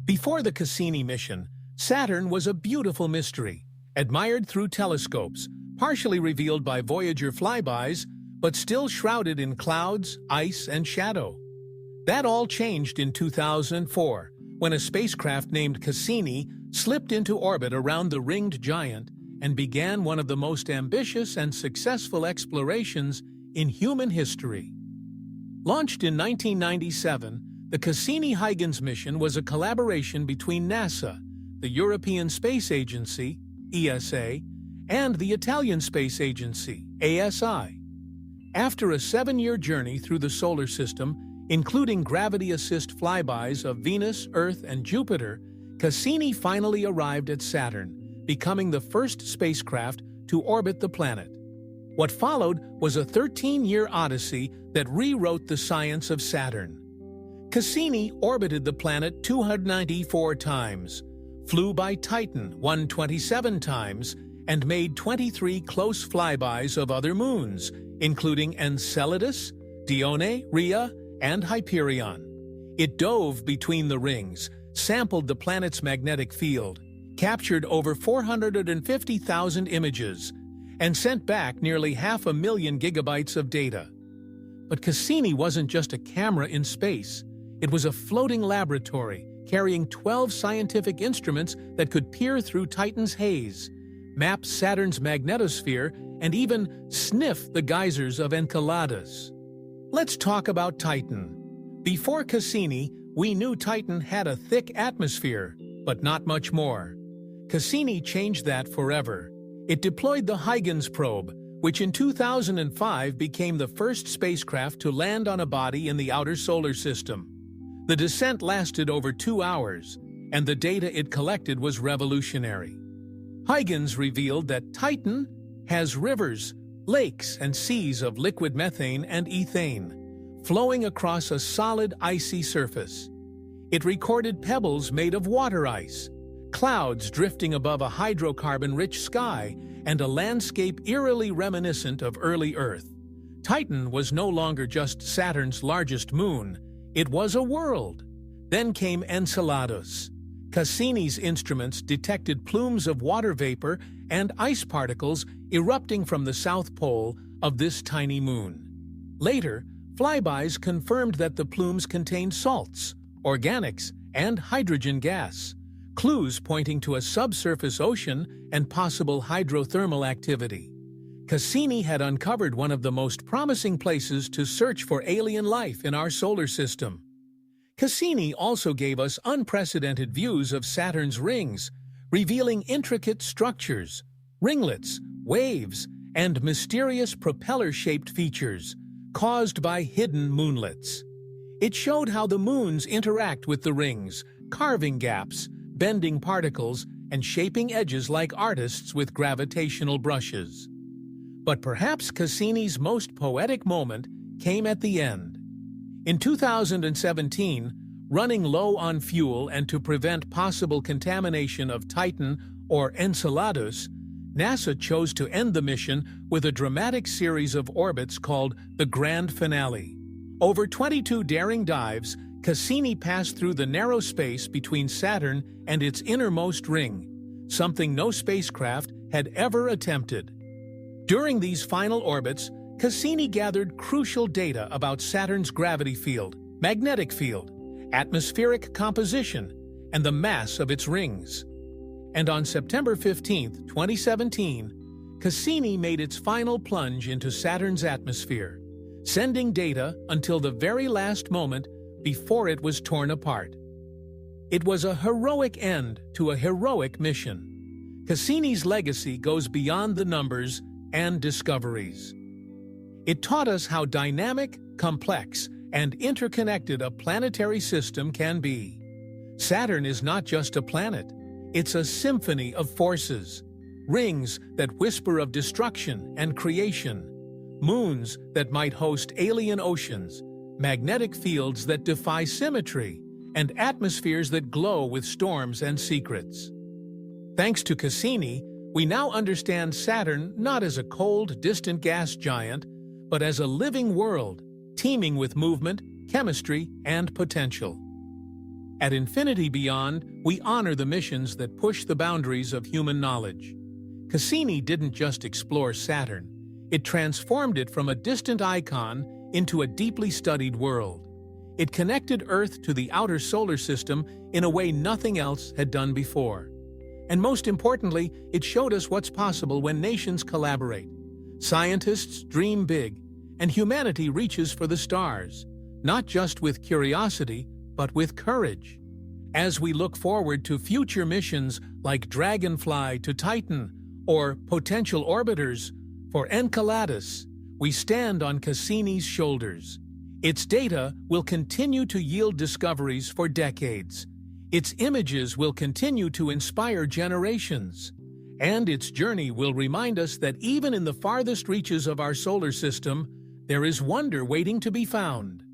Before the Cassini mission, Saturn was a beautiful mystery, admired through telescopes, partially revealed by Voyager flybys, but still shrouded in clouds, ice, and shadow. That all changed in 2004, when a spacecraft named Cassini slipped into orbit around the ringed giant and began one of the most ambitious and successful explorations in human history. Launched in 1997, the Cassini-Huygens mission was a collaboration between NASA, the European Space Agency, ESA, and the Italian Space Agency, ASI. After a 7-year journey through the solar system, including gravity-assist flybys of Venus, Earth, and Jupiter, Cassini finally arrived at Saturn, becoming the first spacecraft to orbit the planet. What followed was a 13-year odyssey that rewrote the science of Saturn. Cassini orbited the planet 294 times, flew by Titan 127 times, and made 23 close flybys of other moons, including Enceladus, Dione, Rhea, and Hyperion. It dove between the rings, sampled the planet's magnetic field, captured over 450,000 images, and sent back nearly 500,000 gigabytes of data. But Cassini wasn't just a camera in space. It was a floating laboratory carrying 12 scientific instruments that could peer through Titan's haze, map Saturn's magnetosphere, and even sniff the geysers of Enceladus. Let's talk about Titan. Before Cassini, we knew Titan had a thick atmosphere, but not much more. Cassini changed that forever. It deployed the Huygens probe, which in 2005 became the first spacecraft to land on a body in the outer solar system. The descent lasted over 2 hours, and the data it collected was revolutionary. Huygens revealed that Titan has rivers, lakes, and seas of liquid methane and ethane, flowing across a solid icy surface. It recorded pebbles made of water ice, clouds drifting above a hydrocarbon-rich sky, and a landscape eerily reminiscent of early Earth. Titan was no longer just Saturn's largest moon, it was a world. Then came Enceladus. Cassini's instruments detected plumes of water vapor and ice particles erupting from the south pole of this tiny moon. Later, flybys confirmed that the plumes contained salts, organics, and hydrogen gas, clues pointing to a subsurface ocean and possible hydrothermal activity. Cassini had uncovered one of the most promising places to search for alien life in our solar system. Cassini also gave us unprecedented views of Saturn's rings, revealing intricate structures, ringlets, waves, and mysterious propeller-shaped features caused by hidden moonlets. It showed how the moons interact with the rings, carving gaps, bending particles, and shaping edges like artists with gravitational brushes. But perhaps Cassini's most poetic moment came at the end. In 2017, running low on fuel and to prevent possible contamination of Titan or Enceladus, NASA chose to end the mission with a dramatic series of orbits called the Grand Finale. Over 22 daring dives, Cassini passed through the narrow space between Saturn and its innermost ring, something no spacecraft had ever attempted. During these final orbits, Cassini gathered crucial data about Saturn's gravity field, magnetic field, atmospheric composition, and the mass of its rings. And on September 15, 2017, Cassini made its final plunge into Saturn's atmosphere, sending data until the very last moment before it was torn apart. It was a heroic end to a heroic mission. Cassini's legacy goes beyond the numbers and discoveries. It taught us how dynamic, complex, and interconnected a planetary system can be. Saturn is not just a planet, it's a symphony of forces, rings that whisper of destruction and creation, moons that might host alien oceans, magnetic fields that defy symmetry, and atmospheres that glow with storms and secrets. Thanks to Cassini, we now understand Saturn not as a cold, distant gas giant, but as a living world, teeming with movement, chemistry, and potential. At Infinity Beyond, we honor the missions that push the boundaries of human knowledge. Cassini didn't just explore Saturn. It transformed it from a distant icon into a deeply studied world. It connected Earth to the outer solar system in a way nothing else had done before. And most importantly, it showed us what's possible when nations collaborate. Scientists dream big, and humanity reaches for the stars, not just with curiosity, but with courage. As we look forward to future missions like Dragonfly to Titan or potential orbiters for Enceladus, we stand on Cassini's shoulders. Its data will continue to yield discoveries for decades. Its images will continue to inspire generations. And its journey will remind us that even in the farthest reaches of our solar system, there is wonder waiting to be found.